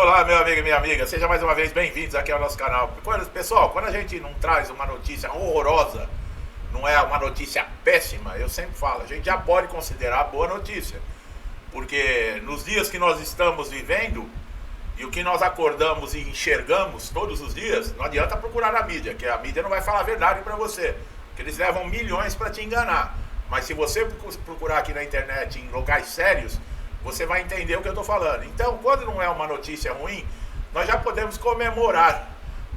Olá, meu amigo e minha amiga, seja mais uma vez bem-vindos aqui ao nosso canal. Pessoal, quando a gente não traz uma notícia horrorosa, não é uma notícia péssima, eu sempre falo, a gente já pode considerar boa notícia. Porque nos dias que nós estamos vivendo e o que nós acordamos e enxergamos todos os dias, não adianta procurar na mídia, que a mídia não vai falar a verdade para você, que eles levam milhões para te enganar. Mas se você procurar aqui na internet em locais sérios, você vai entender o que eu estou falando. Então, quando não é uma notícia ruim, nós já podemos comemorar,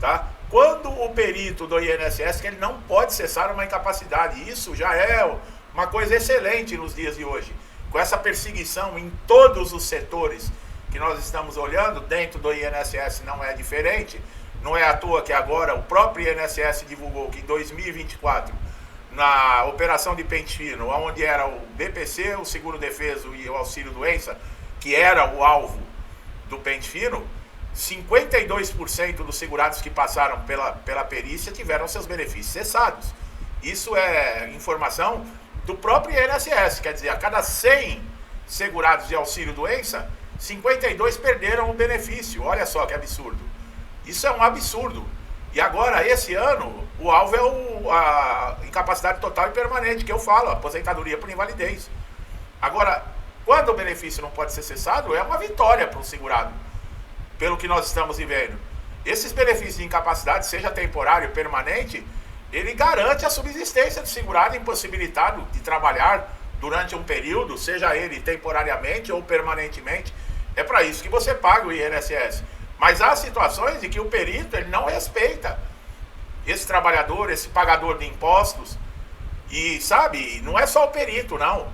tá? Quando o perito do INSS, que ele não pode cessar uma incapacidade, isso já é uma coisa excelente nos dias de hoje. Com essa perseguição em todos os setores que nós estamos olhando, dentro do INSS não é diferente. Não é à toa que agora o próprio INSS divulgou que em 2024, na operação de pente fino, onde era o BPC, o seguro defeso e o auxílio doença, que era o alvo do pente fino, 52% dos segurados que passaram pela perícia tiveram seus benefícios cessados. Isso é informação do próprio INSS, quer dizer, a cada 100 segurados de auxílio doença, 52 perderam o benefício. Olha só que absurdo. Isso é um absurdo. E agora, esse ano, o alvo é a incapacidade total e permanente, que eu falo, aposentadoria por invalidez. Agora, quando o benefício não pode ser cessado, é uma vitória para o segurado, pelo que nós estamos vivendo. Esses benefícios de incapacidade, seja temporário ou permanente, ele garante a subsistência do segurado impossibilitado de trabalhar durante um período, seja ele temporariamente ou permanentemente. É para isso que você paga o INSS. Mas há situações em que o perito ele não respeita esse trabalhador, esse pagador de impostos. E sabe, não é só o perito, não.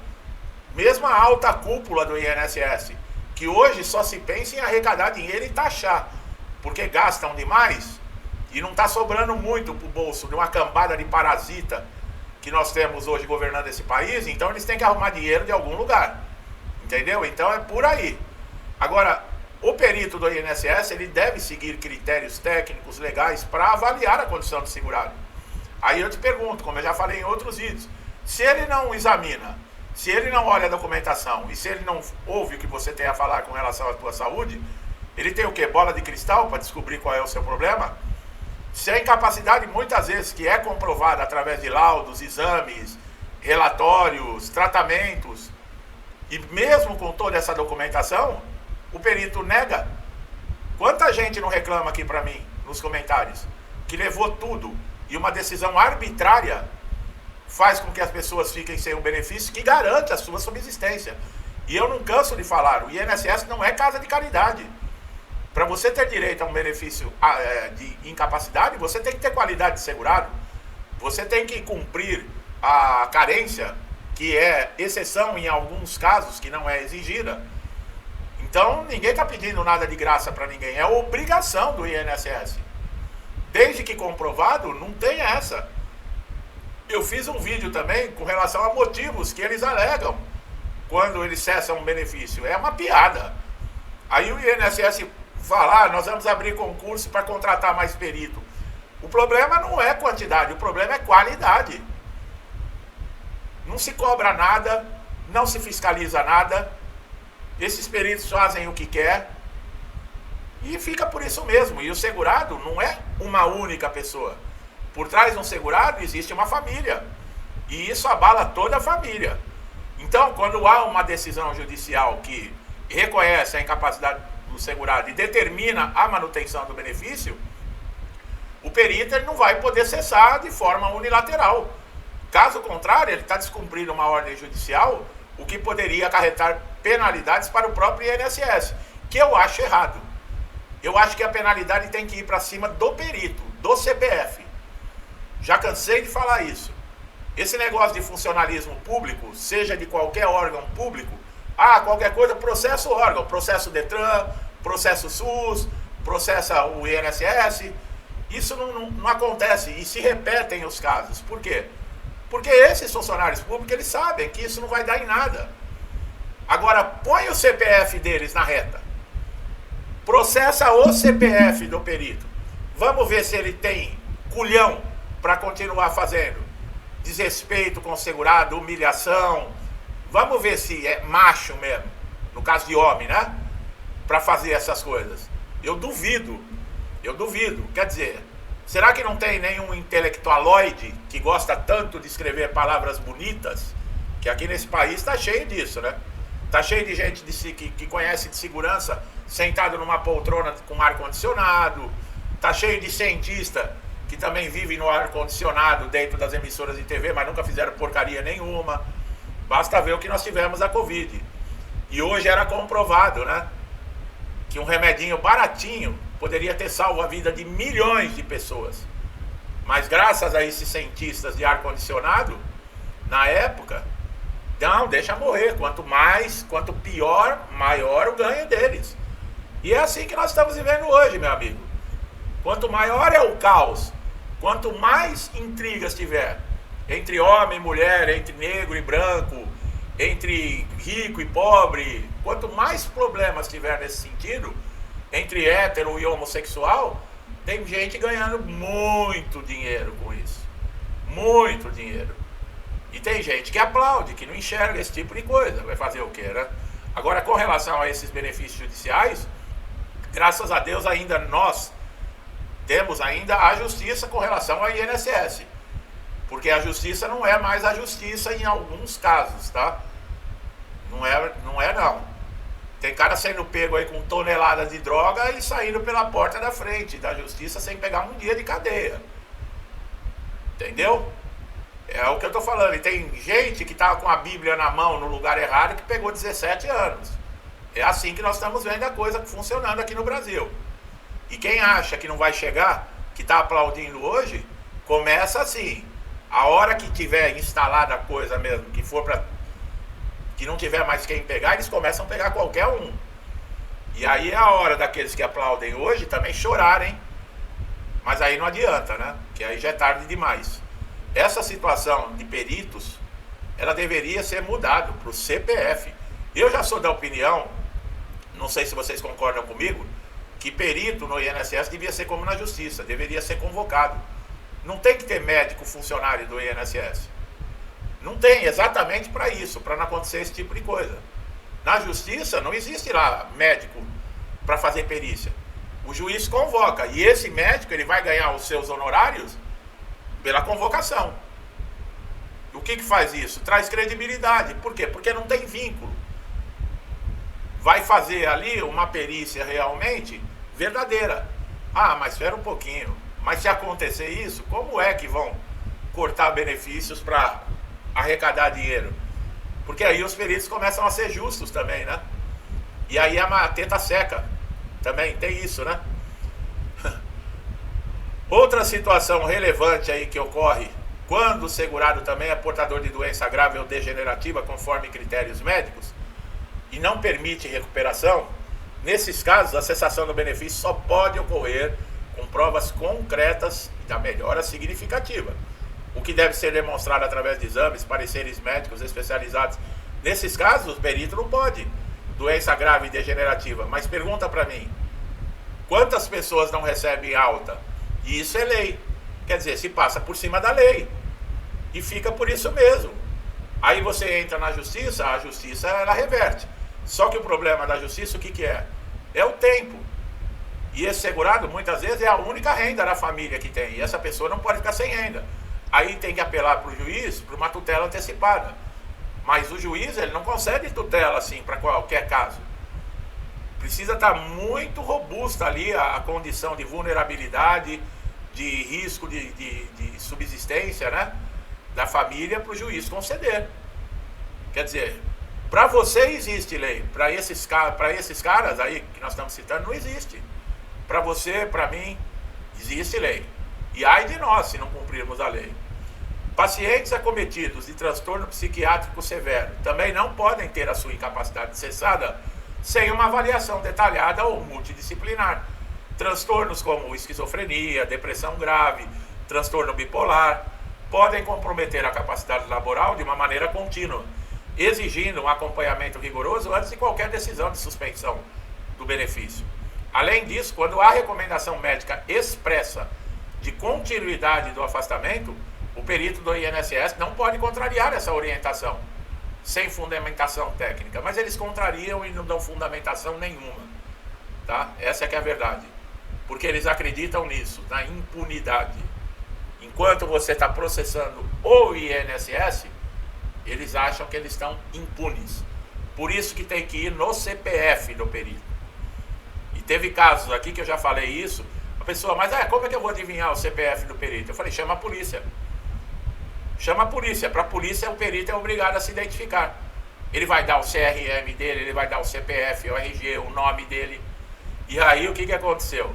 Mesmo a alta cúpula do INSS, que hoje só se pensa em arrecadar dinheiro e taxar, porque gastam demais e não está sobrando muito para o bolso de uma cambada de parasita que nós temos hoje governando esse país, então eles têm que arrumar dinheiro de algum lugar. Entendeu? Então é por aí. Agora, o perito do INSS, ele deve seguir critérios técnicos, legais, para avaliar a condição do segurado. Aí eu te pergunto, como eu já falei em outros vídeos, se ele não examina, se ele não olha a documentação e se ele não ouve o que você tem a falar com relação à sua saúde, ele tem o quê? Bola de cristal para descobrir qual é o seu problema? Se a incapacidade, muitas vezes, que é comprovada através de laudos, exames, relatórios, tratamentos, e mesmo com toda essa documentação, o perito nega. Quanta gente não reclama aqui para mim, nos comentários, que levou tudo e uma decisão arbitrária faz com que as pessoas fiquem sem um benefício que garante a sua subsistência. E eu não canso de falar, o INSS não é casa de caridade. Para você ter direito a um benefício de incapacidade, você tem que ter qualidade de segurado, você tem que cumprir a carência, que é exceção em alguns casos, que não é exigida. Então, ninguém está pedindo nada de graça para ninguém, é obrigação do INSS. Desde que comprovado, não tem essa. Eu fiz um vídeo também com relação a motivos que eles alegam quando eles cessam um benefício. É uma piada. Aí o INSS fala, nós vamos abrir concurso para contratar mais perito. O problema não é quantidade, o problema é qualidade. Não se cobra nada, não se fiscaliza nada. Esses peritos fazem o que quer e fica por isso mesmo. E o segurado não é uma única pessoa. Por trás de um segurado existe uma família. E isso abala toda a família. Então, quando há uma decisão judicial que reconhece a incapacidade do segurado e determina a manutenção do benefício, o perito ele não vai poder cessar de forma unilateral. Caso contrário, ele está descumprindo uma ordem judicial, o que poderia acarretar penalidades para o próprio INSS, que eu acho errado. Eu acho que a penalidade tem que ir para cima do perito, do CPF. Já cansei de falar isso. Esse negócio de funcionalismo público, seja de qualquer órgão público, qualquer coisa, processa o órgão, processa o Detran, processa o SUS, processa o INSS. Isso não acontece e se repetem os casos. Por quê? Porque esses funcionários públicos, eles sabem que isso não vai dar em nada. Agora, põe o CPF deles na reta. Processa o CPF do perito. Vamos ver se ele tem culhão para continuar fazendo desrespeito com o segurado, humilhação. Vamos ver se é macho mesmo, no caso de homem, né? para fazer essas coisas? Eu duvido. Quer dizer, será que não tem nenhum intelectualoide que gosta tanto de escrever palavras bonitas? Que aqui nesse país está cheio disso, né? Está cheio de gente que conhece de segurança sentado numa poltrona com ar-condicionado. Está cheio de cientista que também vive no ar-condicionado dentro das emissoras de TV, mas nunca fizeram porcaria nenhuma. Basta ver o que nós tivemos da Covid. E hoje era comprovado, né? Que um remedinho baratinho poderia ter salvo a vida de milhões de pessoas. Mas graças a esses cientistas de ar-condicionado, na época, não, deixa morrer. Quanto pior, maior o ganho deles. E é assim que nós estamos vivendo hoje, meu amigo. Quanto maior é o caos, quanto mais intrigas tiver entre homem e mulher, entre negro e branco, entre rico e pobre, quanto mais problemas tiver nesse sentido, entre hétero e homossexual, tem gente ganhando muito dinheiro com isso. Muito dinheiro. E tem gente que aplaude, que não enxerga esse tipo de coisa. Vai fazer o quê, né? Agora, com relação a esses benefícios judiciais, graças a Deus ainda nós temos ainda a justiça com relação ao INSS. Porque a justiça não é mais a justiça em alguns casos, tá? Não é. Tem cara sendo pego aí com toneladas de droga e saindo pela porta da frente da justiça sem pegar um dia de cadeia. Entendeu? É o que eu tô falando. E tem gente que tava com a Bíblia na mão no lugar errado que pegou 17 anos. É assim que nós estamos vendo a coisa funcionando aqui no Brasil. E quem acha que não vai chegar, que tá aplaudindo hoje, começa assim. A hora que tiver instalada a coisa mesmo, que não tiver mais quem pegar, eles começam a pegar qualquer um. E aí é a hora daqueles que aplaudem hoje também chorarem. Mas aí não adianta, né? Que aí já é tarde demais. Essa situação de peritos, ela deveria ser mudada para o CPF. Eu já sou da opinião, não sei se vocês concordam comigo, que perito no INSS devia ser como na justiça, deveria ser convocado. Não tem que ter médico funcionário do INSS. Não tem, exatamente para isso, para não acontecer esse tipo de coisa. Na justiça não existe lá médico para fazer perícia. O juiz convoca e esse médico ele vai ganhar os seus honorários pela convocação. O que faz isso? Traz credibilidade. Por quê? Porque não tem vínculo. Vai fazer ali uma perícia realmente verdadeira. Ah, mas espera um pouquinho. Mas se acontecer isso, como é que vão cortar benefícios para arrecadar dinheiro? Porque aí os peritos começam a ser justos também, né? E aí a teta seca. Também tem isso, né? Outra situação relevante aí que ocorre quando o segurado também é portador de doença grave ou degenerativa conforme critérios médicos e não permite recuperação, nesses casos a cessação do benefício só pode ocorrer com provas concretas da melhora significativa, o que deve ser demonstrado através de exames, pareceres médicos especializados. Nesses casos, o perito não pode, doença grave e degenerativa, mas pergunta para mim, quantas pessoas não recebem alta? E isso é lei, quer dizer, se passa por cima da lei, e fica por isso mesmo. Aí você entra na justiça, a justiça ela reverte. Só que o problema da justiça, o que é? É o tempo. E esse segurado, muitas vezes, é a única renda da família que tem. E essa pessoa não pode ficar sem renda. Aí tem que apelar para o juiz, para uma tutela antecipada. Mas o juiz, ele não concede tutela assim para qualquer caso. Precisa estar muito robusta ali a condição de vulnerabilidade, de risco de subsistência, né, da família para o juiz conceder. Quer dizer, para você existe lei, para esses caras aí que nós estamos citando não existe. Para você, para mim, existe lei. E ai de nós se não cumprirmos a lei. Pacientes acometidos de transtorno psiquiátrico severo também não podem ter a sua incapacidade cessada sem uma avaliação detalhada ou multidisciplinar. Transtornos como esquizofrenia, depressão grave, transtorno bipolar, podem comprometer a capacidade laboral de uma maneira contínua, exigindo um acompanhamento rigoroso antes de qualquer decisão de suspensão do benefício. Além disso, quando há recomendação médica expressa de continuidade do afastamento, o perito do INSS não pode contrariar essa orientação, sem fundamentação técnica, mas eles contrariam e não dão fundamentação nenhuma. tá? Essa é que é a verdade. Porque eles acreditam nisso, na impunidade. Enquanto você está processando o INSS, eles acham que eles estão impunes. Por isso que tem que ir no CPF do perito. E teve casos aqui que eu já falei isso, a pessoa, mas como é que eu vou adivinhar o CPF do perito? Eu falei, chama a polícia. Chama a polícia. Para a polícia, o perito é obrigado a se identificar. Ele vai dar o CRM dele, ele vai dar o CPF, o RG, o nome dele. E aí, o que aconteceu?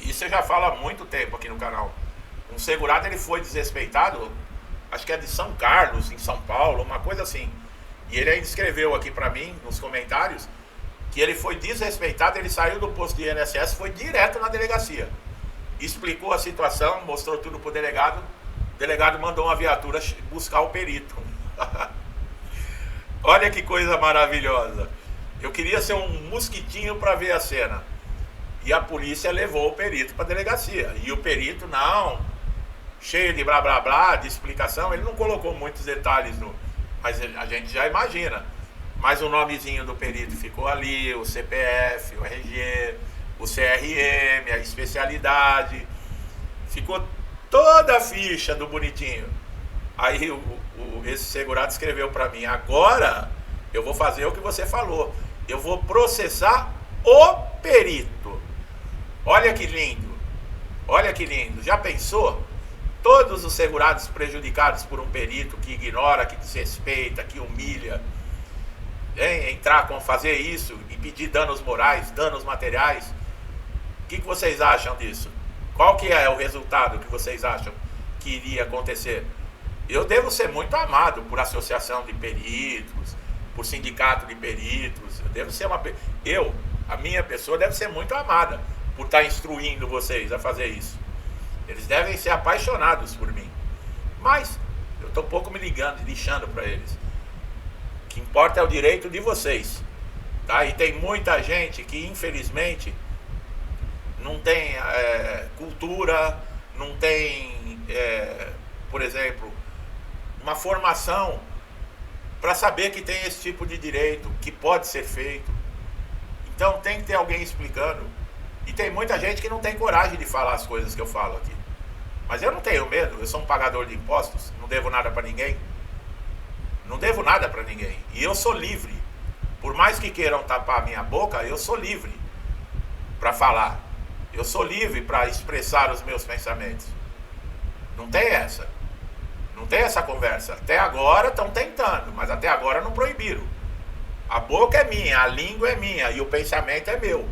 Isso eu já falo há muito tempo aqui no canal. Um segurado, ele foi desrespeitado, acho que é de São Carlos, em São Paulo, uma coisa assim. E ele ainda escreveu aqui para mim, nos comentários, que ele foi desrespeitado, ele saiu do posto de INSS, foi direto na delegacia. Explicou a situação, mostrou tudo pro delegado. O delegado mandou uma viatura buscar o perito. Olha que coisa maravilhosa. Eu queria ser um mosquitinho para ver a cena. E a polícia levou o perito para a delegacia. E o perito, não, cheio de blá blá blá, de explicação, ele não colocou muitos detalhes, mas a gente já imagina. Mas o nomezinho do perito ficou ali, o CPF, o RG, o CRM, a especialidade. Ficou toda a ficha do bonitinho. Aí esse segurado escreveu para mim, agora eu vou fazer o que você falou. Eu vou processar o perito. Olha que lindo. Olha que lindo. Já pensou? Todos os segurados prejudicados por um perito que ignora, que desrespeita, que humilha, fazer isso e pedir danos morais, danos materiais. O que vocês acham disso? Qual que é o resultado que vocês acham que iria acontecer? Eu devo ser muito amado por associação de peritos, por sindicato de peritos. Eu devo ser a minha pessoa deve ser muito amada por estar instruindo vocês a fazer isso. Eles devem ser apaixonados por mim. Mas eu estou um pouco me lixando para eles. O que importa é o direito de vocês. Tá? E tem muita gente que, infelizmente, não tem cultura, não tem, por exemplo, uma formação para saber que tem esse tipo de direito, que pode ser feito. Então tem que ter alguém explicando. E tem muita gente que não tem coragem de falar as coisas que eu falo aqui. Mas eu não tenho medo, eu sou um pagador de impostos, não devo nada para ninguém. Não devo nada para ninguém. E eu sou livre. Por mais que queiram tapar a minha boca, eu sou livre para falar. Eu sou livre para expressar os meus pensamentos. Não tem essa. Não tem essa conversa. Até agora estão tentando, mas até agora não proibiram. A boca é minha, a língua é minha e o pensamento é meu.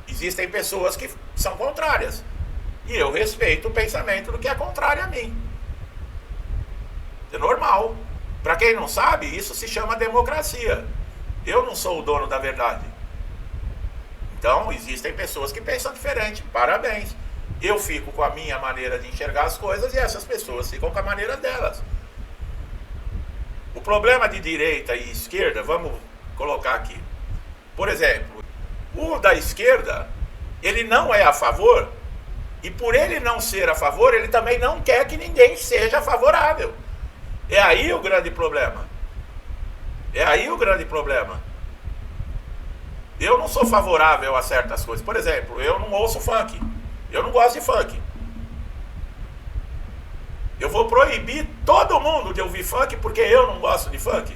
Existem pessoas que são contrárias. E eu respeito o pensamento do que é contrário a mim. É normal. Para quem não sabe, isso se chama democracia. Eu não sou o dono da verdade. Então, existem pessoas que pensam diferente. Parabéns. Eu fico com a minha maneira de enxergar as coisas e essas pessoas ficam com a maneira delas. O problema de direita e esquerda, vamos colocar aqui. Por exemplo, o da esquerda, ele não é a favor, e por ele não ser a favor, ele também não quer que ninguém seja favorável. É aí o grande problema. É aí o grande problema. Eu não sou favorável a certas coisas. Por exemplo, eu não ouço funk. Eu não gosto de funk. Eu vou proibir todo mundo de ouvir funk porque eu não gosto de funk?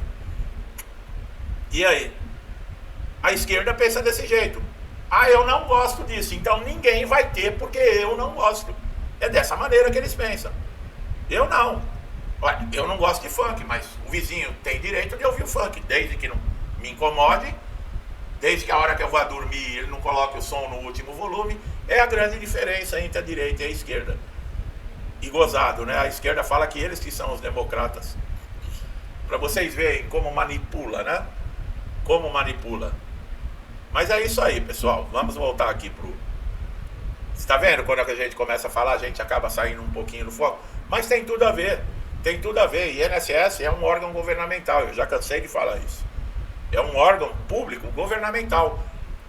E aí? A esquerda pensa desse jeito. Eu não gosto disso, então ninguém vai ter porque eu não gosto. É dessa maneira que eles pensam. Eu não. Olha, eu não gosto de funk, mas o vizinho tem direito de ouvir o funk, desde que não me incomode, desde que a hora que eu vou dormir ele não coloque o som no último volume. É a grande diferença entre a direita e a esquerda. E gozado, né? A esquerda fala que eles que são os democratas. Para vocês verem como manipula, né? Como manipula. Mas é isso aí, pessoal. Vamos voltar aqui pro... Você está vendo? Quando a gente começa a falar, a gente acaba saindo um pouquinho do foco. Mas tem tudo a ver. Tem tudo a ver. INSS é um órgão governamental. Eu já cansei de falar isso. É um órgão público governamental.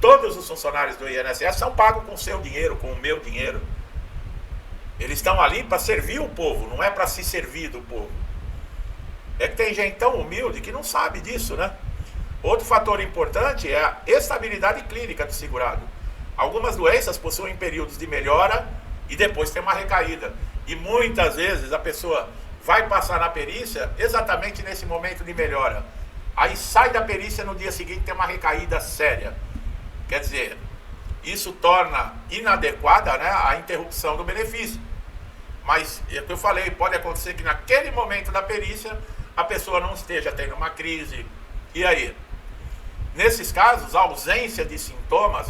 Todos os funcionários do INSS são pagos com o seu dinheiro, com o meu dinheiro. Eles estão ali para servir o povo, não é para se servir do povo. É que tem gente tão humilde que não sabe disso, né? Outro fator importante é a estabilidade clínica do segurado. Algumas doenças possuem períodos de melhora e depois tem uma recaída. E muitas vezes a pessoa vai passar na perícia exatamente nesse momento de melhora. Aí sai da perícia no dia seguinte tem uma recaída séria. Quer dizer, isso torna inadequada, né, a interrupção do benefício. Mas, é o que eu falei, pode acontecer que naquele momento da perícia a pessoa não esteja tendo uma crise. E aí? Nesses casos, a ausência de sintomas,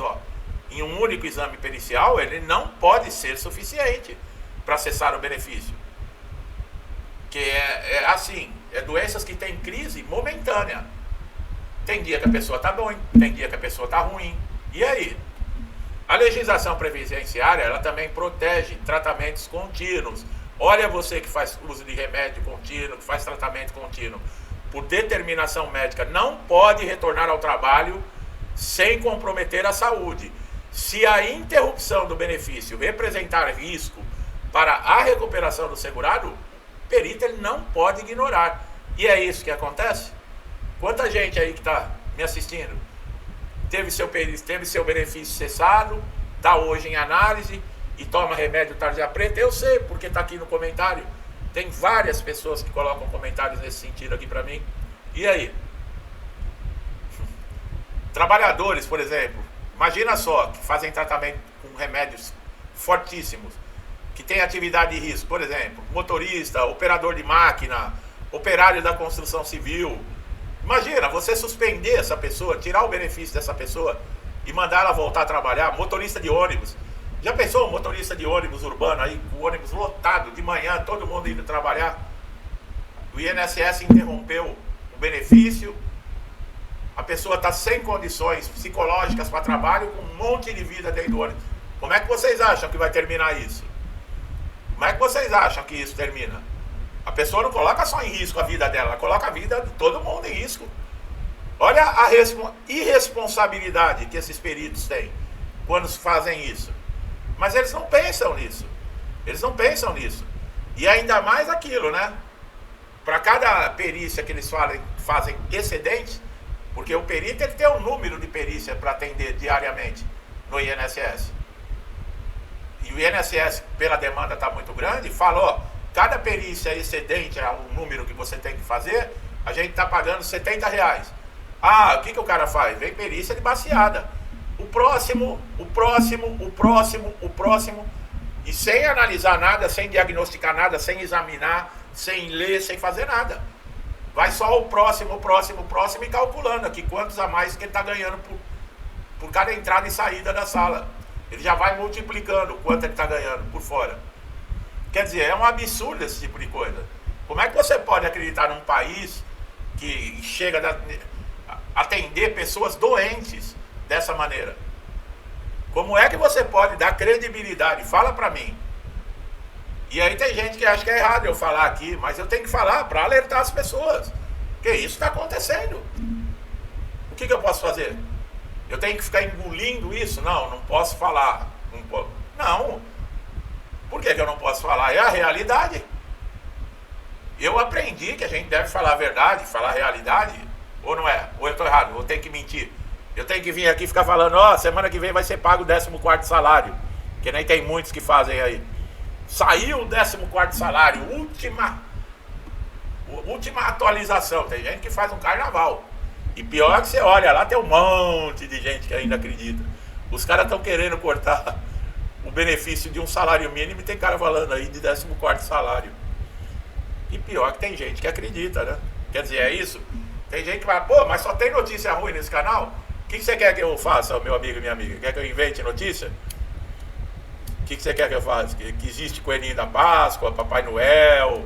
em um único exame pericial, ele não pode ser suficiente para cessar o benefício. Que é assim, é doenças que têm crise momentânea. Tem dia que a pessoa está bom, tem dia que a pessoa está ruim. E aí? A legislação previdenciária, ela também protege tratamentos contínuos. Olha, você que faz uso de remédio contínuo, que faz tratamento contínuo, por determinação médica, não pode retornar ao trabalho sem comprometer a saúde. Se a interrupção do benefício representar risco para a recuperação do segurado, o perito ele não pode ignorar. E é isso que acontece? Quanta gente aí que está me assistindo teve seu benefício cessado, está hoje em análise e toma remédio tarja preta? Eu sei, porque está aqui no comentário. Tem várias pessoas que colocam comentários nesse sentido aqui para mim. E aí? Trabalhadores, por exemplo, imagina só, que fazem tratamento com remédios fortíssimos, que tem atividade de risco, por exemplo, motorista, operador de máquina, operário da construção civil. Imagina, você suspender essa pessoa, tirar o benefício dessa pessoa e mandar ela voltar a trabalhar. Motorista de ônibus. Já pensou um motorista de ônibus urbano aí, com o ônibus lotado de manhã, todo mundo indo trabalhar? O INSS interrompeu o benefício, a pessoa está sem condições psicológicas para trabalho, com um monte de vida dentro do ônibus. Como é que vocês acham que vai terminar isso? Como é que vocês acham que isso termina? A pessoa não coloca só em risco a vida dela, ela coloca a vida de todo mundo em risco. Olha a irresponsabilidade que esses peritos têm quando fazem isso. Mas eles não pensam nisso. Eles não pensam nisso. E ainda mais aquilo, né? Para cada perícia que eles fazem excedente, porque o perito ele tem um número de perícia para atender diariamente no INSS. E o INSS, pela demanda está muito grande, fala, cada perícia excedente ao número que você tem que fazer, a gente está pagando R$70. O que o cara faz? Vem perícia de baseada. O próximo, e sem analisar nada, sem diagnosticar nada, sem examinar, sem ler, sem fazer nada. Vai só o próximo e calculando aqui quantos a mais que ele está ganhando por cada entrada e saída da sala. Ele já vai multiplicando quanto ele está ganhando por fora. Quer dizer, é um absurdo esse tipo de coisa. Como é que você pode acreditar num país que chega a atender pessoas doentes dessa maneira? Como é que você pode dar credibilidade? Fala pra mim. E aí tem gente que acha que é errado eu falar aqui, mas eu tenho que falar para alertar as pessoas. Que isso está acontecendo. O que eu posso fazer? Eu tenho que ficar engolindo isso? Não posso falar. Não. Por que eu não posso falar? É a realidade. Eu aprendi que a gente deve falar a verdade, falar a realidade. Ou não é? Ou eu estou errado? Ou eu tenho que mentir? Eu tenho que vir aqui e ficar falando, semana que vem vai ser pago o 14º salário. Que nem tem muitos que fazem aí. Saiu o 14º salário, última atualização. Tem gente que faz um carnaval. E pior que você olha lá, tem um monte de gente que ainda acredita. Os caras estão querendo cortar o benefício de um salário mínimo e tem cara falando aí de 14º salário. E pior que tem gente que acredita, né? Quer dizer, é isso? Tem gente que fala, mas só tem notícia ruim nesse canal? O que você quer que eu faça, meu amigo e minha amiga? Quer que eu invente notícia? O que você quer que eu faça? Que existe Coelhinho da Páscoa, Papai Noel?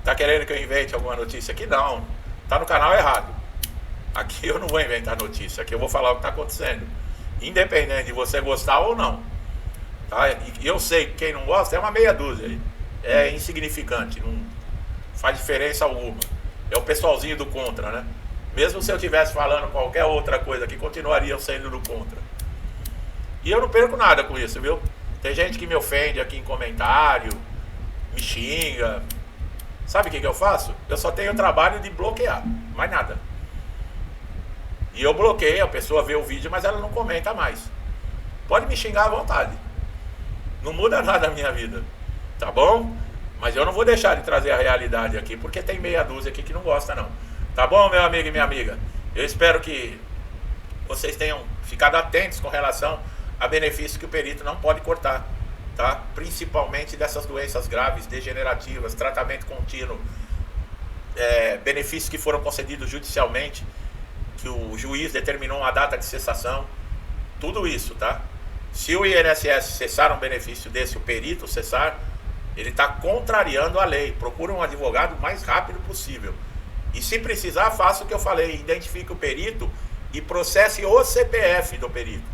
Tá querendo que eu invente alguma notícia aqui? Não. Tá no canal errado. Aqui eu não vou inventar notícia. Aqui eu vou falar o que tá acontecendo. Independente de você gostar ou não. Tá? E eu sei que quem não gosta é uma meia dúzia aí. É insignificante. Não faz diferença alguma. É o pessoalzinho do contra, né? Mesmo se eu estivesse falando qualquer outra coisa aqui, continuariam sendo do contra. E eu não perco nada com isso, viu? Tem gente que me ofende aqui em comentário, me xinga. Sabe o que eu faço? Eu só tenho o trabalho de bloquear, mais nada. E eu bloqueio, a pessoa vê o vídeo, mas ela não comenta mais. Pode me xingar à vontade. Não muda nada na minha vida, tá bom? Mas eu não vou deixar de trazer a realidade aqui, porque tem meia dúzia aqui que não gosta não. Tá bom, meu amigo e minha amiga? Eu espero que vocês tenham ficado atentos com relação a benefícios que o perito não pode cortar, tá? Principalmente dessas doenças graves, degenerativas, tratamento contínuo, benefícios que foram concedidos judicialmente, que o juiz determinou uma data de cessação, tudo isso, tá? Se o INSS cessar um benefício desse, o perito cessar, ele está contrariando a lei. Procura um advogado o mais rápido possível. E se precisar, faça o que eu falei, identifique o perito e processe o CPF do perito.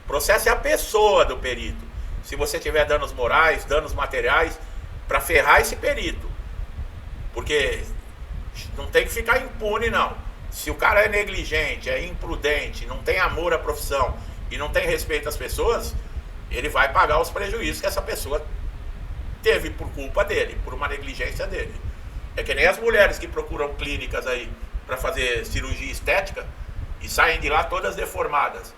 Processe a pessoa do perito. Se você tiver danos morais, danos materiais, para ferrar esse perito. Porque não tem que ficar impune, não. Se o cara é negligente, é imprudente, não tem amor à profissão e não tem respeito às pessoas, ele vai pagar os prejuízos que essa pessoa teve por culpa dele, por uma negligência dele. É que nem as mulheres que procuram clínicas aí para fazer cirurgia estética e saem de lá todas deformadas.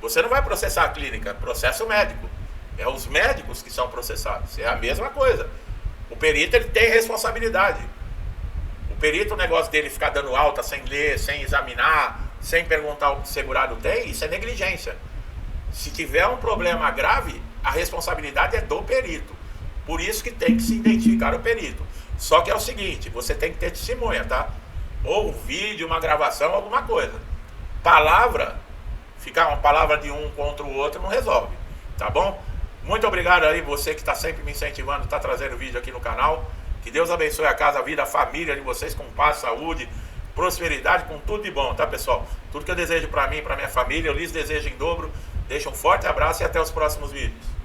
Você não vai processar a clínica, processa o médico. É os médicos que são processados. É a mesma coisa. O perito, ele tem responsabilidade. O perito, o negócio dele ficar dando alta sem ler, sem examinar, sem perguntar o que o segurado tem, isso é negligência. Se tiver um problema grave, a responsabilidade é do perito. Por isso que tem que se identificar o perito. Só que é o seguinte, você tem que ter testemunha, tá? Ou um vídeo, uma gravação, alguma coisa. Palavra, ficar uma palavra de um contra o outro não resolve, tá bom? Muito obrigado aí, você que está sempre me incentivando, está trazendo vídeo aqui no canal. Que Deus abençoe a casa, a vida, a família de vocês com paz, saúde, prosperidade, com tudo de bom, tá, pessoal? Tudo que eu desejo para mim, para minha família, eu lhes desejo em dobro. Deixo um forte abraço e até os próximos vídeos.